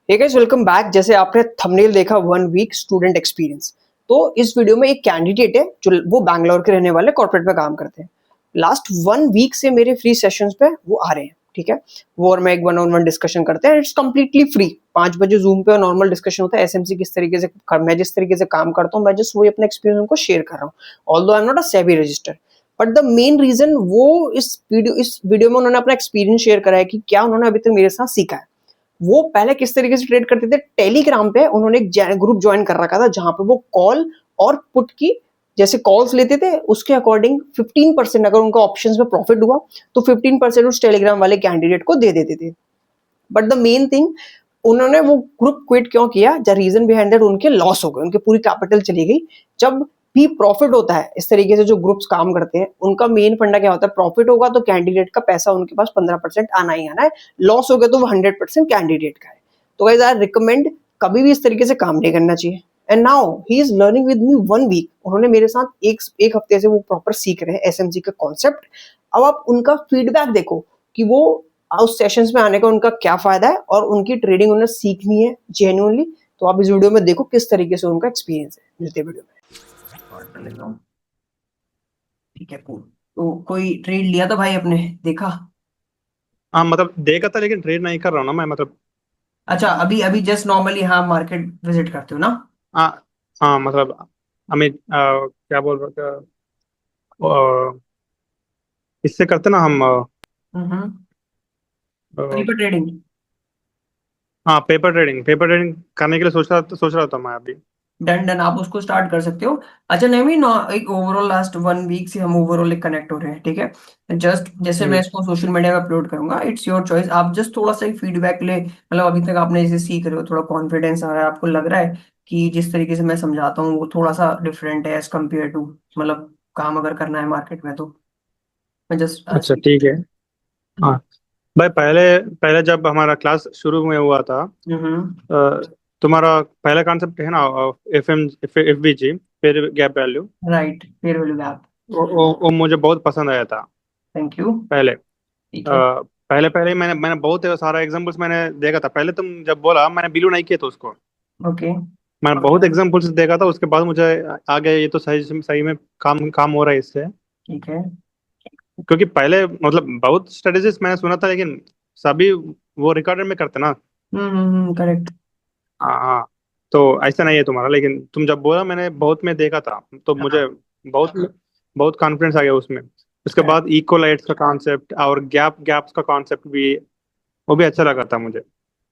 Hey guys, welcome back. जैसे आपने thumbnail देखा, 1 वीक स्टूडेंट एक्सपीरियंस। तो इस वीडियो में एक कैंडिडेट है जो वो बैंगलोर के रहने वाले, कॉर्पोरेट में काम करते हैं। लास्ट 1 वीक से मेरे फ्री सेशंस पे वो आ रहे हैं, ठीक है। वो और मैं एक 1-on-1 डिस्कशन करते हैं। It's completely free. 5 बजे जूम पे नॉर्मल डिस्कशन होता है। एसएमसी किस तरीके से मैं जिस तरीके से काम करता हूँ, मैं जस्ट वही अपना एक्सपीरियंस उनको शेयर कर रहा हूँ। Although I am not a SEBI register, but the main reason वो इस वीडियो में उन्होंने अपना एक्सपीरियंस शेयर करा है कि क्या उन्होंने अभी तक मेरे साथ सीखा है। वो पहले किस तरीके से ट्रेड करते थे, टेलीग्राम पे उन्होंने एक ग्रुप ज्वाइन कर रखा था जहां पे वो कॉल और पुट की जैसे कॉल्स लेते थे, उसके अकॉर्डिंग 15% अगर उनका ऑप्शंस में प्रॉफिट हुआ तो 15% उस टेलीग्राम वाले कैंडिडेट को दे देते थे। बट द मेन थिंग, उन्होंने वो ग्रुप क्विट क्यों किया, द रीजन बिहाइंड दैट उनके लॉस हो गए, उनकी पूरी कैपिटल चली गई। जब भी प्रॉफिट होता है इस तरीके से जो ग्रुप्स काम करते हैं, उनका मेन फंडा क्या होता है, प्रॉफिट होगा तो कैंडिडेट का पैसा उनके पास 15% आना ही आना है, लॉस हो गया तो वो 100% कैंडिडेट का है। तो गाइस आई रिकमेंड कभी भी इस तरीके से काम नहीं करना चाहिए। And now he is learning with me 1 week. उन्होंने मेरे साथ एक हफ्ते से वो प्रॉपर सीख रहे हैं एसएमसी का कॉन्सेप्ट। अब आप उनका फीडबैक देखो कि वो उस सेशंस में आने का उनका क्या फायदा है और उनकी ट्रेडिंग उन्हें सीखनी है जेन्युइनली। तो आप इस वीडियो में देखो किस तरीके से उनका एक्सपीरियंस है। मिलते वीडियो में और कर लेता हूँ। ठीक है, cool। तो कोई ट्रेड लिया था भाई, आपने देखा? हाँ मतलब देखा था लेकिन ट्रेड नहीं कर रहा हूँ ना मैं मतलब। अच्छा, अभी अभी जस्ट नॉर्मली हाँ मार्केट विजिट करते हो ना? हाँ। हाँ मतलब अमित क्या बोल रहा था। इससे करते ना हम हम्म। अ, पेपर ट्रेडिंग। हाँ पेपर ट्रेडिंग करने के लिए सोच रहा था मैं अभी। डन डन, आप उसको स्टार्ट कर सकते हो। अच्छा नहीं भी ना, एक ओवरऑल लास्ट 1 वीक से हम ओवरऑल एक कनेक्ट हो रहे हैं, ठीक है। जस्ट जैसे मैं हम्म। इसको सोशल मीडिया पे अपलोड करूंगा, इट्स योर चॉइस। आप जस्ट थोड़ा सा फीडबैक ले, मतलब अभी तक आपने जैसे सीख रहे हो, थोड़ा कॉन्फिडेंस आ रहा है, आपको लग रहा है कि जिस तरीके से मैं समझाता हूँ वो थोड़ा सा डिफरेंट है एज कम्पेयर टू, मतलब काम अगर करना है मार्केट में, तो मैं जस्ट अच्छा ठीक है। हाँ भाई पहले पहले जब हमारा क्लास शुरू में हुआ था हम्म। तुम्हारा पहला कॉन्सेप्ट है ना, एफ बी जी, फिर gap value. Right, fair value gap. वो मुझे बहुत पसंद आया था थैंक यू। पहले। ठीक है। पहले मैंने मैंने बहुत सारा एग्जांपल्स मैंने देखा था। पहले तुम जब बोला मैंने बिलीव नहीं किया था उसको। ओके। मैंने बहुत एग्जांपल्स देखा था, उसके बाद मुझे आ गया ये तो सही सही में काम काम हो रहा है इससे। ठीक है। क्योंकि पहले मतलब बहुत स्ट्रेटेजीज मैंने सुना था लेकिन सभी वो रिकॉर्डेड में करते ना। करेक्ट। हाँ हाँ। तो ऐसा नहीं है तुम्हारा, लेकिन तुम जब बोला मैंने बहुत में देखा था तो मुझे हाँ। बहुत बहुत कॉन्फिडेंस आ गया उसमें। उसके करेक्ट। बाद इक्वलाइट्स का कॉन्सेप्ट और गैप्स का कॉन्सेप्ट भी, वो भी अच्छा लगा था मुझे।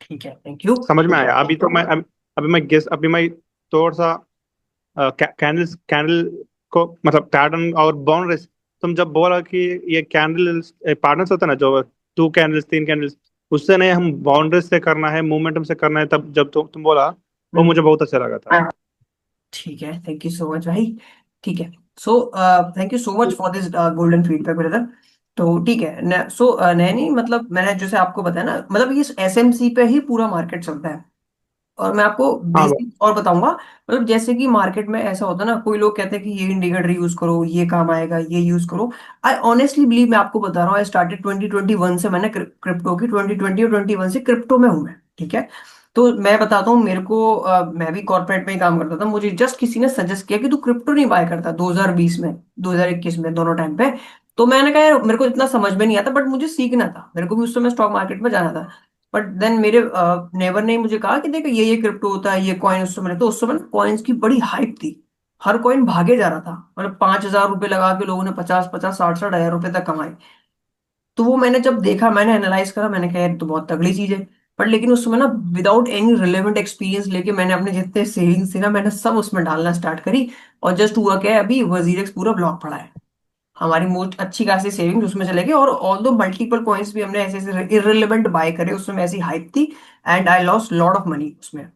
ठीक है, थैंक यू। समझ में आया। अभी मैं थोड़ा सा कैंडल को मतलब पैटर्न और बाउंड्रीज। तुम जब बोला कि ये कैंडल पार्टनर्स होता है ना, जो 2 कैंडल्स 3 कैंडल्स, उससे नहीं हम बाउंड्रीज से करना है, मोमेंटम से करना है, तब जब तुम बोला वो मुझे बहुत अच्छा लगा था। हाँ, ठीक है, थैंक यू सो मच भाई। ठीक है। So thank you so much for this golden feedback brother. तो ठीक है, सो नहीं मतलब मैंने जैसे आपको बताया ना, मतलब ये एसएमसी पे ही पूरा मार्केट चलता है। और मैं आपको हाँ भाई। बेसिक और बताऊंगा। मतलब जैसे कि मार्केट में ऐसा होता है ना, कोई लोग कहते हैं कि ये इंडिकेटर यूज करो, ये काम आएगा, ये यूज करो। आई ऑनेस्टली बिलीव, मैं आपको बता रहा हूँ, आई स्टार्टेड 2021 से, मैंने क्रिप्टो की 2020 और 21 से क्रिप्टो में हूँ मैं, ठीक है। तो मैं बताता हूँ, मेरे को मैं भी कॉर्पोरेट में ही काम करता था, मुझे जस्ट किसी ने सजेस्ट किया कि तू क्रिप्टो नहीं बाय करता, 2020 में, 2021 में, दोनों टाइम पे। तो मैंने कहा यार, मेरे को इतना समझ में नहीं आता, बट मुझे सीखना था, मेरे को भी उस समय स्टॉक मार्केट में जाना था। बट देन मेरे नेबर ने मुझे कहा कि देखो ये क्रिप्टो होता है, ये कॉइन। उस समय कॉइन्स की बड़ी हाइप थी। हर कॉइन भागे जा रहा था, मतलब 5,000 रुपए लगा के लोगों ने 50-50 60-60 हजार रुपए तक कमाए। तो वो मैंने जब देखा, मैंने एनालाइज करा, मैंने कहा यार तो बहुत तगड़ी चीज है। पर लेकिन उस समय ना, विदाउट एनी रिलेवेंट एक्सपीरियंस लेके मैंने अपने जितने सेविंग्स थी ना, मैंने सब उसमें डालना स्टार्ट करी। और जस्ट हुआ क्या है, अभी वजीरेक्स पूरा ब्लॉक पड़ा है। हमारी मोस्ट अच्छी खासी सेविंग्स उसमें चले गई, और ऑल दो मल्टीपल पॉइंट्स भी हमने ऐसे ऐसे इररिलेवेंट बाय करे, उसमें ऐसी हाइप थी। And I lost lot of money उसमें।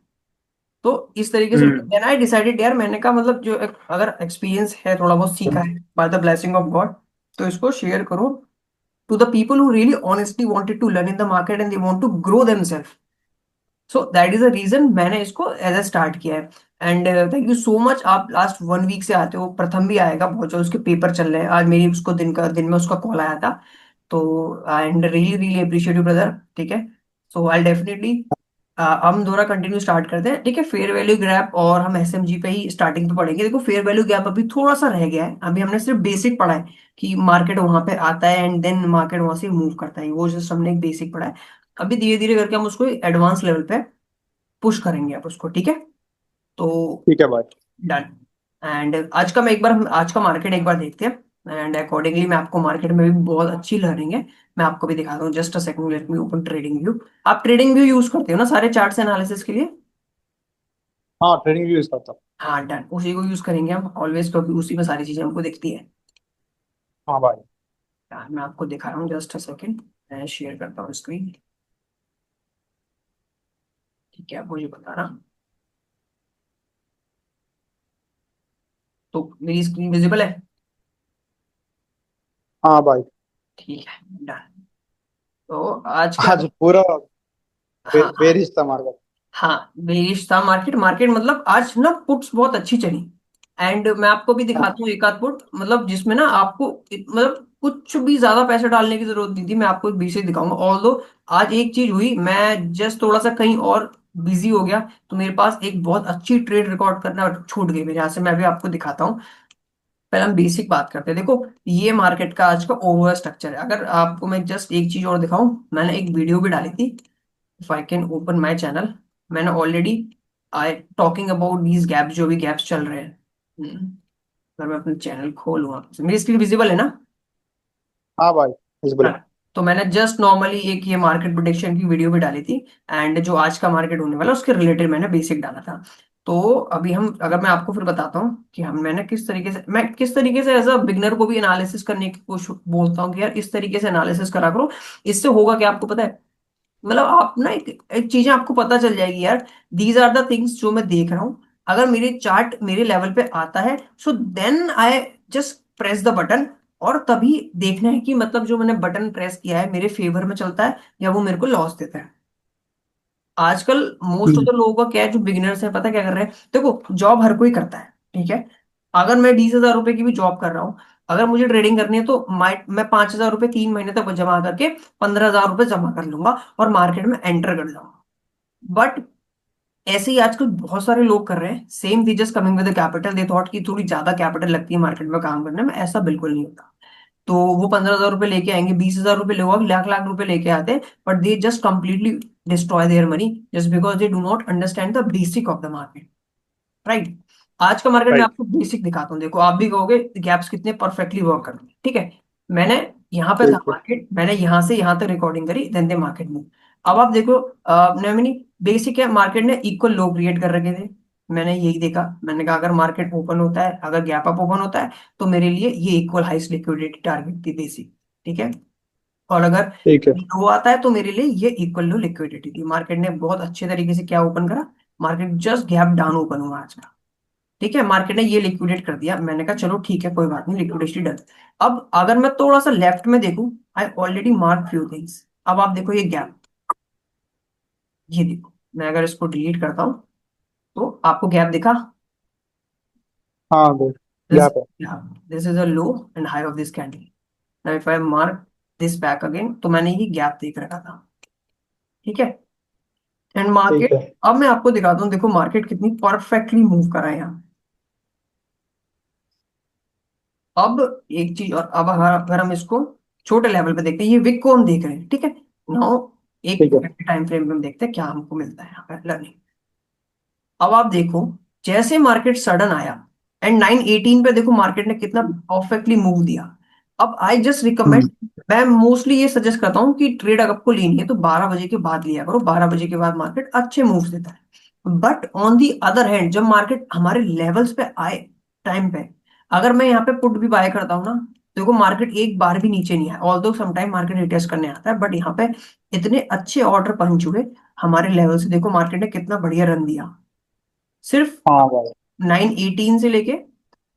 तो इस तरीके से हम्म। देन आई डिसाइडेड यार, मैंने कहा मतलब जो अगर एक्सपीरियंस है, थोड़ा बहुत सीखा है by the blessing of God, तो इसको शेयर करो to the people who really honestly wanted to learn in the market and they want to grow themself. So that is the reason मैंने इसको एज ए स्टार्ट किया है। And thank you so much, आप last 1 week से आते हो। प्रथम भी आएगा, बहुत जल्द उसके पेपर चल रहे हैं, आज मेरी उसको दिन में उसका कॉल आया था। तो and really really appreciate you brother, ठीक है। सो आई डेफिनेटली हम दोबारा कंटिन्यू स्टार्ट करते हैं, ठीक है। फेयर वैल्यू गैप और हम एसएमजी पे ही स्टार्टिंग पे पढ़ेंगे। देखो फेयर वैल्यू गैप अभी थोड़ा सा रह गया है, अभी हमने सिर्फ बेसिक पढ़ा है कि मार्केट वहां पे आता है एंड देन मार्केट वहां से मूव करता है, वो जस्ट हमने एक बेसिक पढ़ा है। अभी धीरे धीरे करके हम उसको एडवांस लेवल पे पुश करेंगे आप उसको, ठीक है। तो ठीक है भाई। डन। एंड आज का मैं एक बार हम आज का मार्केट एक बार देखते हैं एंड अकॉर्डिंगली मैं आपको मार्केट में भी बहुत अच्छी लर्निंग है, मैं आपको भी दिखा दूँ। Just a second, let me open trading view. आप ट्रेडिंग व्यू यूज करते हो ना सारे चार्ट्स एनालिसिस के लिए? हाँ, ट्रेडिंग भी यूज करता हूँ। हाँ डन, उसी को यूज करेंगे हम ऑलवेज, क्योंकि उसी में सारी चीजें हमको दिखती है। हाँ भाई। यार मैं आपको दिखा रहा हूँ, जस्ट अ सेकंड, मैं शेयर करता हूँ स्क्रीन। ठीक है, आप मुझे बता रहा। तो मेरी स्क्रीन विजिबल है? हाँ भाई। ठीक है डन। तो आज का, आज पूरा हाँ बेरिश था मार्केट। हाँ बेरिश था मार्केट। मार्केट मतलब आज ना पुट्स बहुत अच्छी चली। एंड मैं आपको भी हाँ। दिखाता हूँ एक आध पुट, मतलब जिसमें ना आपको मतलब कुछ भी ज्यादा पैसे डालने की जरूरत नहीं थी। मैं आपको एक बीच दिखाऊंगा। ऑल्दो आज एक चीज हुई, मैं जस्ट थोड़ा सा कहीं और बिजी हो गया, तो मेरे पास एक बहुत अच्छी ट्रेड रिकॉर्ड करना छूट गई मेरे यहाँ से। मैं भी आपको दिखाता हूँ। पहले हम बेसिक बात करते हैं। देखो ये मार्केट का आज का ओवर स्ट्रक्चर है। अगर आपको मैं जस्ट एक चीज और दिखाऊं, मैंने एक वीडियो भी डाली थी, if I can open my channel. मैंने already I talking about these gaps, जो भी गैप्स चल रहे हैं। अगर मैं अपना चैनल खोलूँ, मेरी स्क्रीन विजिबल है ना? हाँ भाई, विजिबल है। हाँ। तो मैंने जस्ट नॉर्मली एक ये मार्केट प्रोडिक्शन की वीडियो भी डाली थी एंड जो आज का मार्केट होने वाला है, उसके रिलेटेड मैंने बेसिक डाला था। तो अभी हम, अगर मैं आपको फिर बताता हूँ कि हम मैंने किस तरीके से, मैं किस तरीके से एज अ बिगनर को भी एनालिसिस करने की कोशिश बोलता हूँ कि यार इस तरीके से एनालिसिस करा करो। इससे होगा क्या आपको पता है? मतलब आप ना एक चीजें आपको पता चल जाएगी यार। दीज आर द थिंग्स जो मैं देख रहा हूँ, अगर मेरे चार्ट मेरे लेवल पे आता है, so then I just press the button. और तभी देखना है कि मतलब जो मैंने बटन प्रेस किया है मेरे फेवर में चलता है या वो मेरे को लॉस देता है। आजकल मोस्ट ऑफ हम्म। द लोगों का क्या है, जो बिगिनर्स है, पता क्या कर रहे हैं? देखो जॉब हर कोई करता है, ठीक है। अगर मैं 20,000 रुपए की भी जॉब कर रहा हूँ, अगर मुझे ट्रेडिंग करनी है तो मैं 5,000 रुपए 3 महीने तक जमा करके 15,000 रुपए जमा कर लूंगा और मार्केट में एंटर कर जाऊंगा। बट ऐसे ही आजकल बहुत सारे लोग कर रहे हैं सेम थी, just coming with capital. They thought कि थोड़ी ज्यादा कैपिटल लगती है मार्केट में काम करने में, ऐसा बिल्कुल नहीं होता। तो वो 15,000 रुपए लेके आएंगे, 20,000 रुपए लोग लाख लाख रुपए लेके आते हैं, but they just completely destroy their money just because they do not understand the basic of the market, right. आज का मार्केट में राइट। आपको बेसिक दिखाता हूँ। देखो आप भी कहोगे गैप्स कितने परफेक्टली वर्क करते हैं, ठीक है। मैंने यहाँ पे था ठीक है। मार्केट, मैंने यहाँ से यहाँ तक रिकॉर्डिंग करी, देन दे मार्केट मूव। अब आप देखो नैमिनी, बेसिक है, मार्केट ने इक्वल लो क्रिएट कर रखे थे। मैंने यही देखा, मैंने कहा अगर मार्केट ओपन होता है, अगर गैप अप ओपन होता है, तो मेरे लिए ये इक्वल हाइस्ट लिक्विडिटी टारगेट थी बेसिक, ठीक है। और अगर ठीक है। लो आता है तो मेरे लिए ये इक्वल लो लिक्विडिटी थी। मार्केट ने बहुत अच्छे तरीके से क्या ओपन करा, market just gap down open हुआ आज का, ठीक है। मार्केट ने ये लिक्विडेट कर दिया, मैंने कहा चलो ठीक है कोई बात नहीं, लिक्विडेशन डन। अब अगर मैं थोड़ा सा लेफ्ट में देखूं, I already mark few things. अब आप देखो ये गैप, ये देखो, मैं अगर इसको डिलीट करता हूं तो आपको गैप दिखा? हाँ भाई, दिस, गैप है। This is a low and high of this candle. Now if I mark this back again, तो मैंने ये गैप देख रखा था, ठीक है। एंड ठीक मार्केट, है। अब मैं आपको दिखाता हूँ, देखो मार्केट कितनी परफेक्टली मूव कर रहा है यहाँ। अब एक चीज और, अब अगर हम इसको छोटे लेवल पे देखते हैं, ये विक को हम देख रहे हैं, ठीक है। नाउ एक ठीक है। टाइम फ्रेम में हम देखते हैं क्या हमको मिलता है यहाँ पे लर्निंग। अब आप देखो, जैसे मार्केट सडन आया एंड 918 पे देखो मार्केट ने कितना परफेक्टली मूव दिया। अब आई जस्ट हम्म। रिकमेंड, मैं मोस्टली ये सजेस्ट करता हूँ कि ट्रेड अगर आपको लेनी है तो 12 बजे के बाद लिया करो, 12 बजे के बाद मार्केट अच्छे मूव्स देता है। But on the other hand जब मार्केट हमारे लेवल्स पे आए टाइम पे, अगर मैं यहाँ पे पुट भी बाय करता हूँ ना, देखो मार्केट एक बार भी नीचे नहीं आया। ऑल्दो समटाइम मार्केट रिटेस्ट करने आता है, बट यहाँ पे इतने अच्छे ऑर्डर पंच हुए हमारे लेवल से। देखो मार्केट ने कितना बढ़िया रन दिया, सिर्फ हाँ भाई। 918 से लेके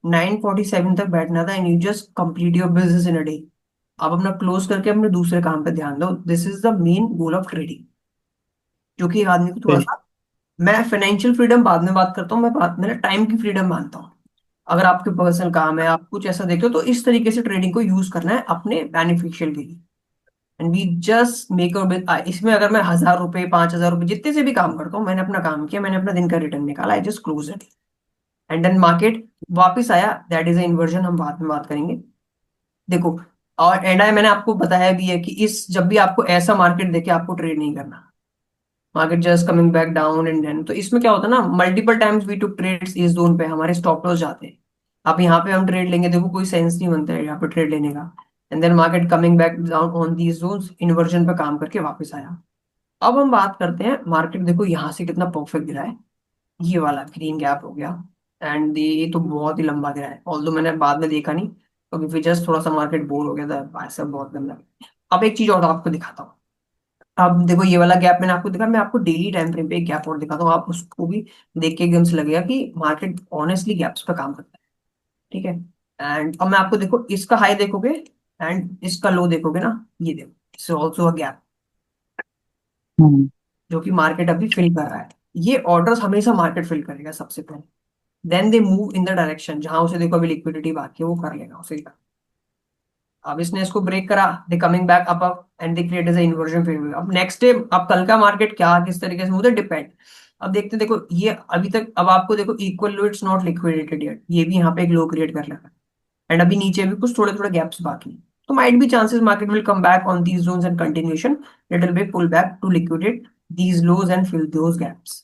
947 तक बैठना था and you just complete your business in a day. आप अपना क्लोज करके अपने दूसरे काम पे ध्यान दो। This is the main goal of trading, जो कि एक आदमी को थोड़ा ठीक। सा, मैं फाइनेंशियल फ्रीडम बाद में बात करता हूँ, मैं बात मैंने टाइम की फ्रीडम मानता हूँ। अगर आपके पर्सनल काम है, आप कुछ ऐसा देखते हो, तो इस तरीके से ट्रेडिंग को यूज करना है अपने बेनिफिशियल के लिए। एंड वी जस्ट मेक इसमें अगर मैं 1,000 रुपए 5,000 रुपए जितने से भी काम करता हूँ, मैंने अपना काम किया, मैंने अपना दिन का रिटर्न निकाला, I just close it. And then market वापस आया, दैट इज अ इन्वर्जन, हम बाद में बात करेंगे। देखो, और एंड आई मैंने आपको बताया भी है कि इस जब भी आपको ऐसा मार्केट देखे आपको ट्रेड नहीं करना, market just coming back down and then, तो इसमें क्या होता है ना, multiple times we took trades इस जोन पे, हमारे स्टॉप लॉस जाते हैं। अब यहाँ पे हम ट्रेड लेंगे, देखो कोई सेंस नहीं बनता है यहाँ पे ट्रेड लेने का। And then market coming back down on these zones, inversion पे काम करके वापस आया। अब हम बात करते हैं मार्केट, देखो यहाँ से कितना परफेक्ट गिरा है, ये वाला ग्रीन गैप हो गया। एंड ये तो बहुत ही लंबा गिरा है, ऑल्दो मैंने बाद में देखा नहीं क्योंकि फिर जस्ट थोड़ा सा मार्केट बोर हो गया था, ऐसा बहुत गंदा। अब एक चीज और आपको दिखाता हूँ। अब देखो ये वाला गैप मैंने आपको दिखा, मैं आपको डेली टाइम फ्रेम पे एक गैप और दिखाता हूँ, आप उसको भी देख के एकदम से लगेगा कि मार्केट ऑनेस्टली गैप्स पे काम करता है। ठीक है। एंड अब मैं आपको, देखो इसका हाई देखोगे एंड इसका लो देखोगे ना, ये देखो इट्स ऑल्सो अ गैप, हम्म। जो कि मार्केट अभी फिल कर रहा है। ये ऑर्डर्स हमेशा मार्केट फिल करेगा सबसे पहले, then they move in the direction जहां उसे देखो अभी लिक्विडिटी बाकी है, वो कर लेगा उसे। अब इसने इसको ब्रेक करा, they coming back up and they create as inversion favour. अब नेक्स्ट डे, अब कल का मार्केट क्या किस तरीके से मुझे डिपेंड। अब देखते हैं, देखो ये अभी तक, अब आपको देखो equal low, it's not liquidated yet, ये भी यहाँ पे एक लो क्रिएट कर लगा। एंड अभी नीचे भी कुछ थोड़े थोड़े गैप्स बाकी हैं। तो might be chances market will come back on these zones and continuation, little bit pull back to liquidate these lows and fill those gaps.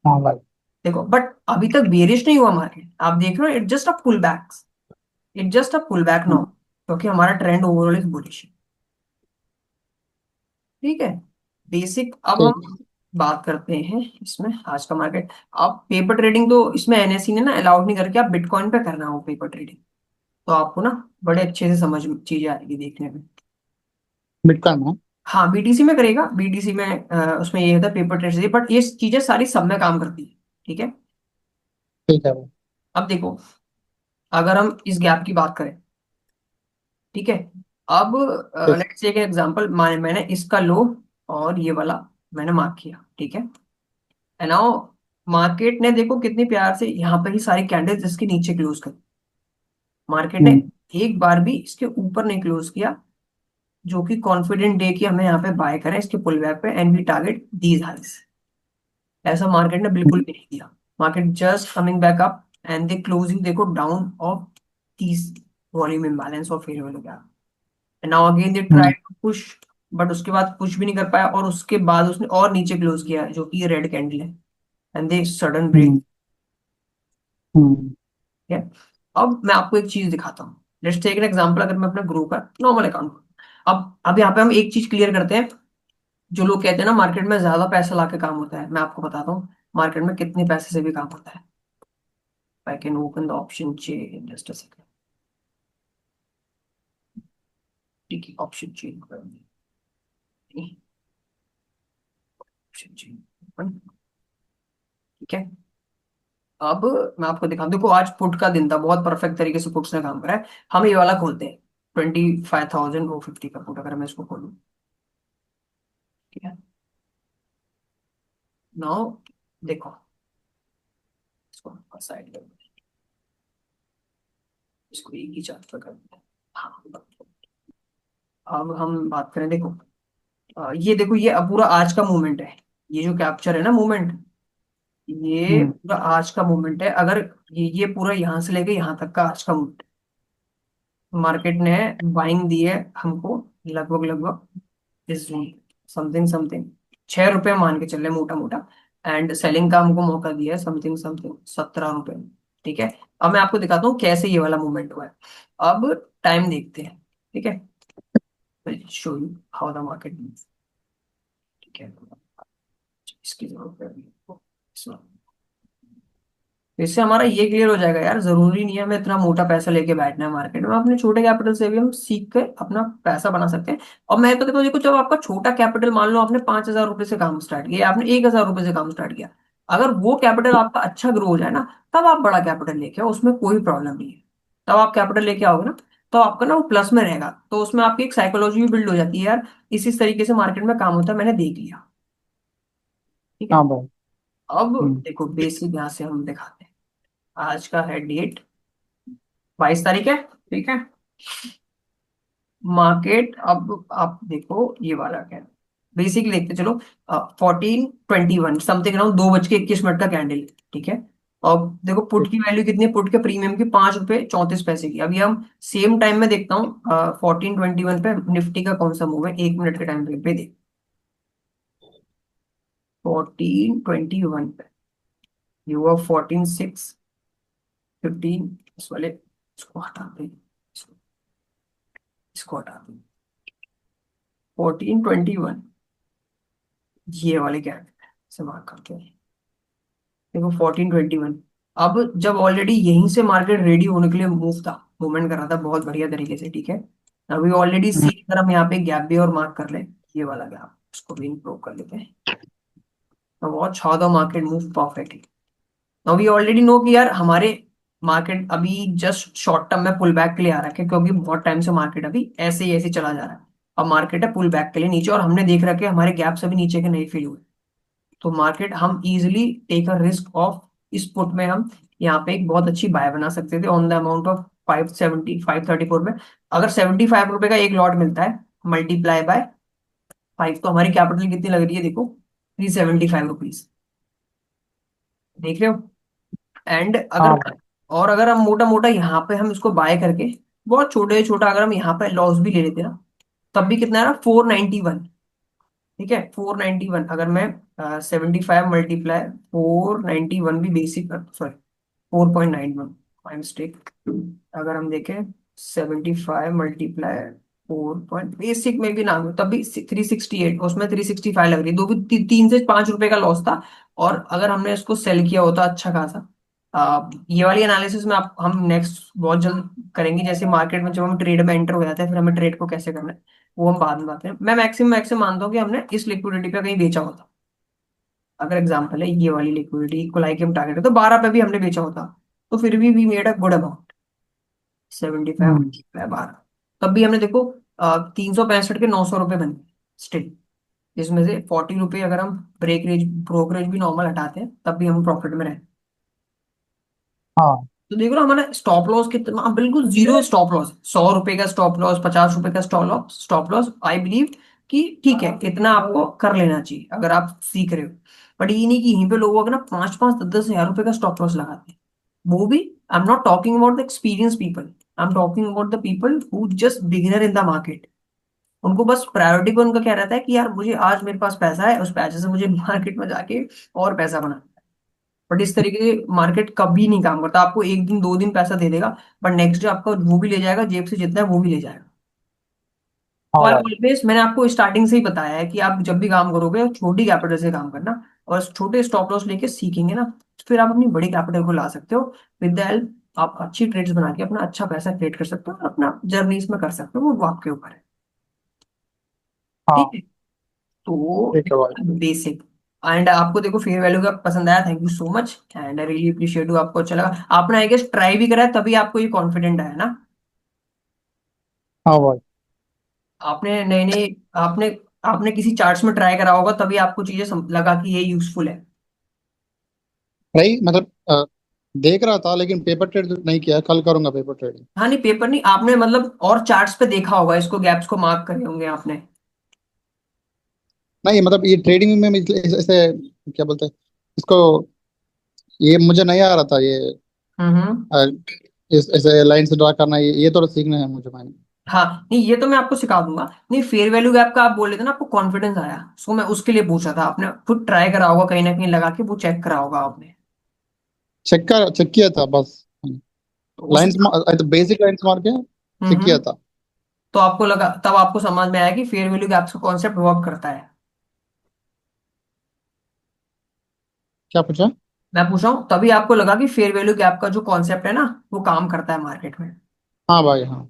हाँ भाई। देखो बट अभी तक बेरिश नहीं हुआ मार्केट, आप देख रहे हो, it just a pull back, it just a pull back now, hmm, क्योंकि हमारा ट्रेंड ओवरऑल इज बुलिश। ठीक है। बेसिक, अब हम ठीक है। बात करते हैं इसमें आज का मार्केट। अब पेपर ट्रेडिंग तो इसमें एनएससी ने ना अलाउड नहीं करके, आप बिटकॉइन पे करना हो पेपर ट्रेडिंग, तो आपको ना बड़े अच्छे से समझ चीजें आएगी देखने में। बिटकॉइन में। हाँ बीटीसी में करेगा, बीटीसी में उसमें ये होता है पेपर ट्रेड, बट ये चीजें सारी सब में काम करती है। ठीक है। ठीक है भाई। अब देखो, अगर हम इस गैप की बात करें, ठीक है, अब ठीक। लेट्स टेक एन एग्जांपल, मैंने इसका लो और ये वाला मैंने मार्क किया, ठीक है। एंड नाउ मार्केट ने देखो कितनी प्यार से यहाँ पर ही सारी कैंडल्स इसके नीचे क्लोज कर, मार्केट ने हम्म। एक बार भी इसके ऊपर नहीं क्लोज किया, जो कि कॉन्फिडेंट डे कि हमें यहाँ पे बाय करें इसके पुल बैक पे and we target these highs, ऐसा मार्केट ने बिल्कुल भी नहीं किया। Market just coming back up and they closing देखो down of these volume imbalance और फेयर हो गया। And now again they try hmm. To push, but उसके बाद पुश भी नहीं कर पाया, और उसके बाद उसने और नीचे क्लोज किया जो कि रेड कैंडल है, एंड दे सडन ब्रेक। हम्म। हम्म। ठीक है। अब मैं आपको एक चीज दिखाता हूँ, लेट्स टेक एन एग्जांपल, अगर मैं अपना ग्रो का नॉर्मल अकाउंट, अब यहाँ पे हम एक चीज क्लियर करते हैं। जो लोग कहते हैं ना मार्केट में ज्यादा पैसा लाके काम होता है, मैं आपको बताता हूँ मार्केट में कितने पैसे से भी काम होता है। आई can open the option chain just a second. ठीक है, option chain option chain open. ठीक है। अब मैं आपको दिखाऊं, देखो आज पुट का दिन था, बहुत परफेक्ट तरीके से पुट्स ने काम करा है। हम ये वाला खोलते हैं, 25,050 का पुट, अगर मैं इसको खोलूं, ठीक है। नाउ देखो, इसको साइड कर, इसको एक ही चार्ट पर कर देते हैं। हाँ, अब हम बात करें, देखो ये देखो, ये अब पूरा आज का मूवमेंट है, ये जो कैप्चर है ना मूवमेंट, ये हम्म। पूरा आज का मूवमेंट है। अगर ये पूरा यहाँ से लेके यहाँ तक का आज का मूवमेंट, मार्केट ने बाइंग दी है हमको लगभग लगभग इस समथिंग समथिंग 6 रुपए मान के चल रहे मोटा मोटा, एंड सेलिंग का हमको मौका दिया है समथिंग समथिंग 17 रुपए। ठीक है। अब मैं आपको दिखाता हूँ कैसे ये वाला मूवमेंट हुआ है। अब टाइम देखते हैं, ठीक है, show you how the market, ठीक है। इसकी जरूरत है अभी। तो इससे हमारा ये क्लियर हो जाएगा यार, जरूरी नहीं है हमें इतना मोटा पैसा लेके बैठना है मार्केट में, अपने छोटे कैपिटल से भी हम सीख कर अपना पैसा बना सकते हैं। और मैं तो देखो देखो, जब आपका छोटा कैपिटल, मान लो आपने 5,000 रुपए से काम स्टार्ट किया, आपने 1,000 रुपए से काम स्टार्ट किया, अगर वो कैपिटल आपका अच्छा ग्रो हो जाए ना, तब आप बड़ा कैपिटल लेके आओ, उसमें कोई प्रॉब्लम नहीं है। तब आप कैपिटल लेके आओगे ना, तो आपका ना वो प्लस में रहेगा, तो उसमें आपकी एक साइकोलॉजी भी बिल्ड हो जाती है यार, इसी तरीके से मार्केट में काम होता है, मैंने देख लिया। ठीक है। हाँ भाई। अब हम्म। देखो बेसिक यहाँ से हम दिखाते हैं, आज का है डेट 22 तारीख है, ठीक है। मार्केट अब आप देखो ये वाला क्या है, बेसिकली देखते चलो। 1421 समथिंग अराउंड 2:21 का कैंडल, ठीक है। अब देखो पुट की वैल्यू कितनी है, पुट के प्रीमियम की 5 रुपए 34 पैसे की। अभी हम सेम टाइम में देखता हूँ 1421 पे निफ्टी का कौन सा मूव है, 1 मिनट के टाइम पे देख। 1421 पे ये हुआ 14,615। इस वाले इसको हटा दें, इसको हटा दें। 1421 ये वाले क्या से मार्क करते हैं, देखो 1421। अब जब ऑलरेडी यहीं से मार्केट रेडी होने के लिए मूव था, मूवमेंट कर रहा था बहुत बढ़िया तरीके से, ठीक है। अभी ऑलरेडी हम्म, सी अगर हम यहाँ पे गैप भी और मार्क कर ले, ये वाला गैप उसको भी इम्प्रूव कर लेते हैं। अब watch how the market move perfectly. Now we already know कि यार हमारे मार्केट अभी जस्ट शॉर्ट टर्म में पुल बैक के लिए आ रहा है, क्योंकि बहुत टाइम से मार्केट अभी ऐसे ही ऐसे चला जा रहा है। अब मार्केट है पुल बैक के लिए नीचे, और हमने देख रखा है हमारे गैप्स अभी नीचे के नहीं फिल हुए। तो मार्केट हम easily take a risk of इस पुट में हम यहाँ पे एक बहुत अच्छी बाय बना सकते थे ऑन द अमाउंट ऑफ 570 534 में। अगर 75 रुपए का एक लॉट मिलता है, मल्टीप्लाई बाय 5, तो हमारी कैपिटल कितनी लग रही है देखो, 375 रुपीज। देख रहे हो। एंड हाँ अगर, भाई। और अगर हम मोटा मोटा यहाँ पे हम इसको बाय करके बहुत छोटे छोटा अगर हम यहाँ पे लॉस भी ले लेते ना, तब भी कितना है ना, 491। ठीक है 491, अगर मैं 75 × 491 भी बेसिक, सॉरी 4.91, माई मिस्टेक। अगर हम देखें 75 × 4 बेसिक में भी ना हो तब भी 368, उसमें 365 लग रही है, 3 से 5 रुपए का लॉस था। और अगर हमने इसको सेल किया होता अच्छा खासा, ये वाली एनालिसिस में आप हम नेक्स्ट बहुत जल्द करेंगे, जैसे मार्केट में जब हम ट्रेड में एंटर हो जाते हैं फिर हमें ट्रेड को कैसे करना है वो हम बाद में बात हैं। मैं मैक्सिमम मैक्सिमम मानता हूँ कि हमने इस लिक्विडिटी पे कहीं बेचा होता। अगर एग्जांपल है ये वाली लिक्विडिटी को लाइक हम टारगेट है तो 12 पे भी हमने बेचा होता, तो फिर भी we made a good amount. 75 hmm, 12, तब भी हमने देखो 365 के 900 रुपये बने स्टिल। इसमें से 40 रुपये अगर हम ब्रेकरेज ब्रोकरेज भी नॉर्मल हटाते हैं तब भी हम प्रॉफिट में रहे। हाँ तो देख लो हमारा स्टॉप लॉस कितना, बिल्कुल जीरो स्टॉप लॉस, 100 रुपए का स्टॉप लॉस, 50 रुपए का स्टॉप लॉस आई बिलीव कि ठीक है, इतना आपको कर लेना चाहिए अगर आप सीख रहे हो। बट ये नहीं कि यहीं पे लोग अगर ना 5 5 10 10 हजार रुपए का स्टॉप लॉस लगाते हैं, वो भी आई am not talking about the experience people, I am talking about the people who just beginner in the market. उनको बस प्रायोरिटी पे उनका क्या रहता है कि यार मुझे आज मेरे पास पैसा है, उस पैसे से मुझे मार्केट में जाके और पैसा बनाना। बट इस तरीके से मार्केट कभी नहीं काम करता, आपको एक दिन दो दिन पैसा दे देगा, बट नेक्स्ट डे आपका वो भी ले जाएगा, जेब से जितना है वो भी ले जाएगा। तो हाँ आई भाई। ऑलवेज, मैंने आपको स्टार्टिंग से ही बताया है कि आप जब भी काम करोगे छोटी कैपिटल से काम करना, और छोटे स्टॉप लॉस लेके सीखेंगे ना, तो फिर आप अपनी बड़ी कैपिटल को ला सकते हो। विद द हेल्प आप अच्छी ट्रेड्स बना के अपना अच्छा पैसा क्रिएट कर सकते हो और अपना जर्नी इसमें कर सकते हो, वो आपके ऊपर है। ठीक हाँ है। तो ठीक है भाई। बेसिक, एंड आपको देखो फेयर वैल्यू का पसंद आया, thank you so much, and I really appreciate you, आपको अच्छा लगा, आपने आई गेस ट्राई भी करा है तभी आपको ये कॉन्फिडेंट आया ना। हाँ भाई। आपने नए नए, आपने आपने किसी चार्ट्स में ट्राई करा होगा तभी आपको चीजें लगा कि ये यूजफुल है। भाई मतलब देख रहा था लेकिन पेपर ट्रेड नहीं किया, कल करूंगा पेपर ट्रेडिंग। हाँ नहीं पेपर नहीं, आपने मतलब और चार्ट्स पे देखा होगा, इसको गैप्स को मार्क करे होंगे आपने। नहीं मतलब ये ट्रेडिंग में ऐसे क्या बोलते हैं इसको, ये मुझे नहीं आ रहा था ये। हम्म। अ, इस ऐसे लाइन से ड्रा करना, ये तो सीखना है मुझे मैंने। हाँ नहीं ये तो मैं आपको सिखा दूंगा। नहीं फेयर वैल्यू गैप का आप बोल रहे थे ना, आपको कॉन्फिडेंस आया, सो मैं उसके लिए पूछा था, आपने खुद ट्राई करा होगा कहीं ना कहीं लगा के, वो चेक करा होगा आपने। चेक किया था बस। तो उस लाइंस तो बेसिक लाइंस मार के चेक किया हम्म, था। तो आपको लगा, तब आपको समझ में आया कि फेयर वैल्यू गैप्स का कॉन्सेप्ट वर्क करता है। क्या पूछा? मैं पूछ रहा हूँ तभी आपको लगा कि फेयर वैल्यू गैप का जो कॉन्सेप्ट है ना वो काम करता है मार्केट में। हाँ भाई हाँ।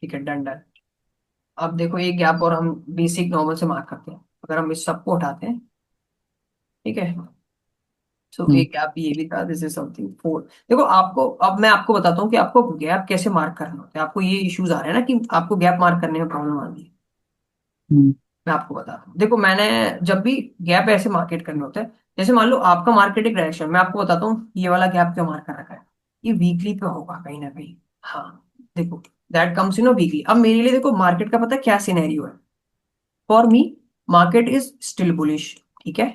ठीक है डन डन। अब देखो एक गैप और हम बेसिक नॉर्मल से मार्क करते हैं, अगर हम इस सबको उठाते हैं, ठीक है। सो हम्म, एक गैप ये भी था, दिस इज समथिंग 4। देखो आपको, अब मैं आपको बताता हूँ कि आपको गैप कैसे मार्क करना होता है, आपको ये इश्यूज आ रहे हैं ना कि आपको गैप मार्क करने में प्रॉब्लम आ रही है। हम्म, मैं आपको बताता हूँ, देखो मैंने जब भी गैप ऐसे मार्केट करने होते हैं, जैसे मान लो आपका मार्केट एक डायरेक्शन, मैं आपको बताता हूँ ये वाला गैप क्यों मार्क कर रखा है, ये वीकली पे होगा कहीं ना कहीं। हाँ देखो दैट कम्स इन वीकली। अब मेरे लिए देखो मार्केट का पता है क्या सिनेरियो है। For me market is still bullish, ठीक है।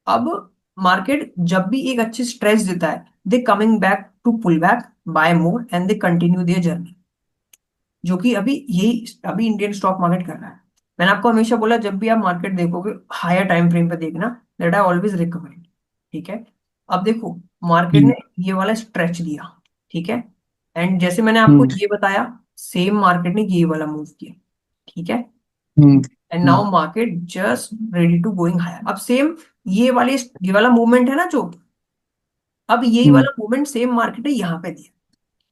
अब मार्केट जब भी एक अच्छी स्ट्रेच देता है, they coming back to pull back, buy more and they continue their journey, जो कि अभी यही अभी इंडियन स्टॉक मार्केट कर रहा है। मैंने आपको हमेशा बोला जब भी आप मार्केट देखोगे हायर टाइम फ्रेम पे देखना, दैट आई ऑलवेज रिकमेंड, ठीक है। अब देखो मार्केट ने ये वाला स्ट्रेच दिया, ठीक है, एंड जैसे मैंने आपको ये बताया सेम मार्केट ने ये वाला मूव किया, ठीक है, and now market just ready to going higher. अब सेम ये वाला मूवमेंट है ना जो, अब यही वाला मूवमेंट सेम मार्केट ने यहाँ पे दिया,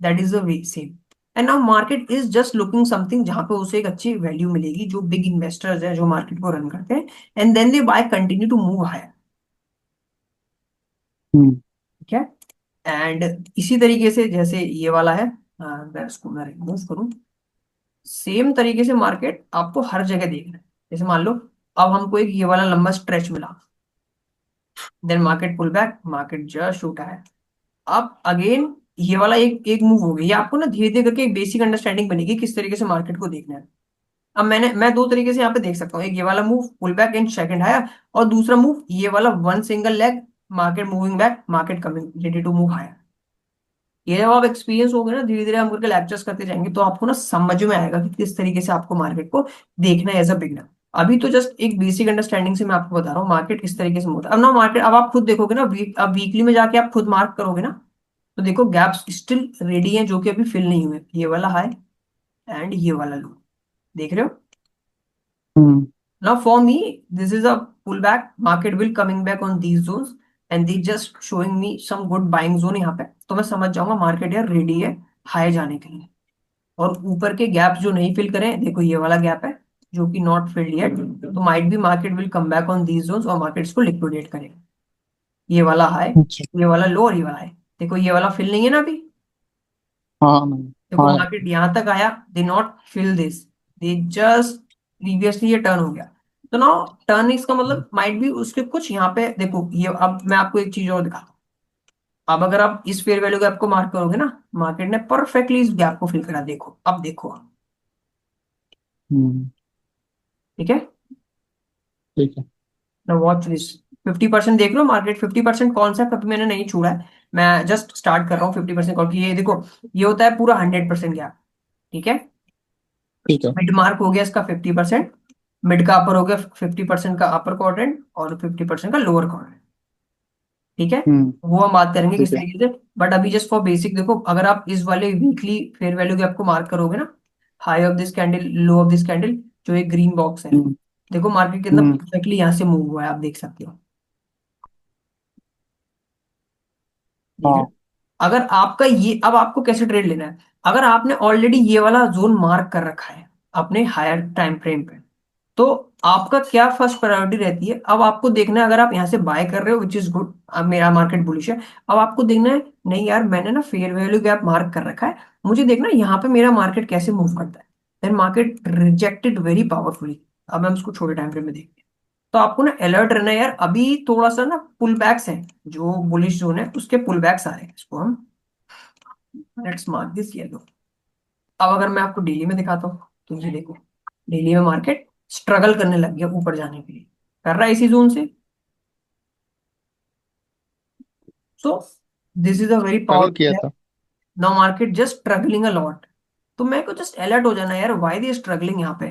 that is the way same. And now market is just looking something जहां पे उसे एक अच्छी वैल्यू मिलेगी, जो बिग इन्वेस्टर्स हैं जो मार्केट को रन करते हैं, and then they buy continue to move higher, ठीक है। एंड इसी तरीके से जैसे ये वाला है, मैं इसको मैं रिमूव करूं, सेम तरीके से मार्केट आपको हर जगह देखना है। जैसे मान लो अब हमको एक ये वाला लंबा स्ट्रेच मिला, then market pull back, market just shoot है। अब अगेन ये वाला एक एक मूव हो गया, ये आपको ना धीरे धीरे करके एक बेसिक अंडरस्टैंडिंग बनेगी किस तरीके से मार्केट को देखना है। अब मैं दो तरीके से यहाँ पे देख सकता हूँ, एक ये वाला move pull back in second higher, और दूसरा मूव ये वाला one single leg, market moving back, market coming ready to move higher. ये जब आप एक्सपीरियंस होगे ना, धीरे धीरे हम करके लेक्चर्स करते जाएंगे, तो आपको ना समझ में आएगा कि किस तरीके से आपको मार्केट को देखना है एज अ बिगनर। अभी तो जस्ट एक बेसिक अंडरस्टैंडिंग से मैं आपको बता रहा हूँ मार्केट इस तरीके से होता है। अब ना मार्केट, अब आप खुद देखोगे ना, अब वीकली में जाके आप खुद मार्क करोगे ना, तो देखो गैप्स स्टिल रेडी हैं जो कि अभी फिल नहीं हुए, ये वाला हाई एंड ये वाला लो, देख रहे हो। Now for me, this is a pullback. Market will coming back on these zones and they just showing me some good buying zone यहाँ पे, तो मैं समझ जाऊंगा मार्केट यार रेडी है हाई जाने के लिए। और ऊपर के गैप जो नहीं फिल करें, देखो ये वाला गैप है जो कि नॉट फिल्ड येट, तो might be market will come back on these zones और मार्केट इसको लिक्विडेट करेगा। ये वाला हाई, ये वाला लो और ये वाला हाई, देखो ये वाला फिल नहीं है ना अभी, देखो मार्केट यहाँ तक आया, they not fill this, they just previously ये टर्न हो गया। तो ना टर्न इसका मतलब माइट भी उसके कुछ यहाँ पे देखो ये। अब मैं आपको एक चीज और दिखाता हूँ, अब अगर आप इस फेयर वैल्यू गैप को मार्क करोगे ना, मार्केट ने परफेक्टली इस गैप को फिल करा, देखो अब देखो, ठीक है। ठीक है। ना वॉच दिस, 50% देख लो मार्केट, 50% कौन सा कभी मैंने नहीं छुड़ा है, मैं जस्ट स्टार्ट कर रहा हूँ 50% कॉल की। ये देखो ये होता है पूरा 100% गैप, ठीक है। ठीक है। मिड मार्क हो गया इसका 50%, मिड का अपर हो गया 50% का अपर क्वाड्रेंट और 50% का लोअर क्वाड्रेंट, ठीक है। वो हम बात करेंगे किस ठीक है। तरीके से, बट अभी जस्ट फॉर बेसिक देखो, अगर आप इस वाले वीकली फेयर वैल्यू गैप को मार्क करोगे ना, high of this candle, low of this candle, जो एक ग्रीन बॉक्स है, देखो मार्केट के अंदर परफेक्टली यहाँ से मूव हुआ है, आप देख सकते हो, ठीक है। हाँ। अगर आपका ये, अब आपको कैसे ट्रेड लेना है, अगर आपने ऑलरेडी ये वाला जोन मार्क कर रखा है अपने हायर टाइम फ्रेम पे, तो आपका क्या फर्स्ट प्रायोरिटी रहती है, अब आपको देखना है, अगर आप यहाँ से बाय कर रहे हो विच इज गुड, अब मेरा मार्केट बुलिश है, अब आपको देखना है नहीं यार मैंने ना फेयर वैल्यू गैप मार्क कर रखा है, मुझे देखना है यहाँ पे मेरा मार्केट कैसे मूव करता है, then market rejected very powerfully. अब हम इसको छोटे टाइम फ्रेम में देखते हैं, तो आपको ना अलर्ट रहना है यार, अभी थोड़ा सा ना पुल बैक्स है, जो बुलिश जोन है उसके पुल बैक्स आ रहे हैं, इसको हम लेट्स मार्क दिस येलो। अब अगर मैं आपको डेली में दिखाता हूँ, तो ये देखो डेली में मार्केट स्ट्रगल करने लग गया ऊपर जाने के लिए, कर रहा है इसी जोन से, so this is a very struggle किया पावरफुल। था। Now market just struggling a lot, तो मेरे को जस्ट अलर्ट हो जाना यार, व्हाई दे स्ट्रगलिंग यहाँ पे,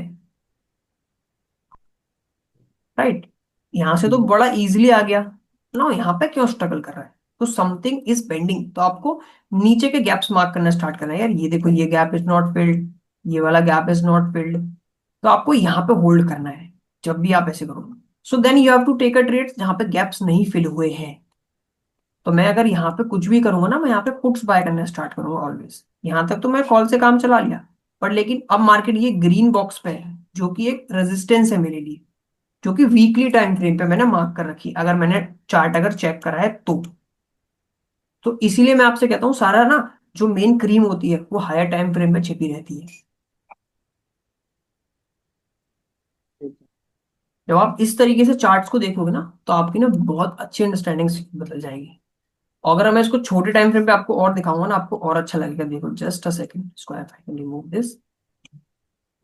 राइट। यहाँ से तो बड़ा इजीली आ गया ना, यहाँ पे क्यों स्ट्रगल कर रहा है, तो समथिंग इज पेंडिंग, तो आपको नीचे के गैप्स मार्क करना स्टार्ट करना है यार, ये देखो ये गैप इज नॉट फिल्ड, ये वाला गैप इज नॉट फिल्ड, तो आपको यहाँ पे होल्ड करना है जब भी आप ऐसे करोगे। So then you have to take a trade जहाँ पे गैप्स नहीं फिल हुए हैं, तो मैं अगर यहाँ पे कुछ भी करूंगा ना, मैं यहाँ पे पुट्स बाय करना स्टार्ट करूंगा ऑलवेज। यहाँ तक तो मैं कॉल से काम चला लिया, पर लेकिन अब मार्केट ये ग्रीन बॉक्स पे है जो कि एक रेजिस्टेंस है मेरे लिए, जो कि वीकली टाइम फ्रेम पे मैंने मार्क कर रखी, अगर मैंने चार्ट अगर चेक करा है तो इसीलिए मैं आपसे कहता हूँ सारा ना जो मेन क्रीम होती है वो हायर टाइम फ्रेम में छिपी रहती है। जब आप इस तरीके से चार्ट्स को देखोगे ना, तो आपकी ना बहुत अच्छी अंडरस्टैंडिंग बदल जाएगी। अगर मैं इसको छोटे टाइम फ्रेम पे आपको और दिखाऊंगा ना, आपको और अच्छा लगेगा। देखो जस्ट अ सेकंड, इसको I can remove this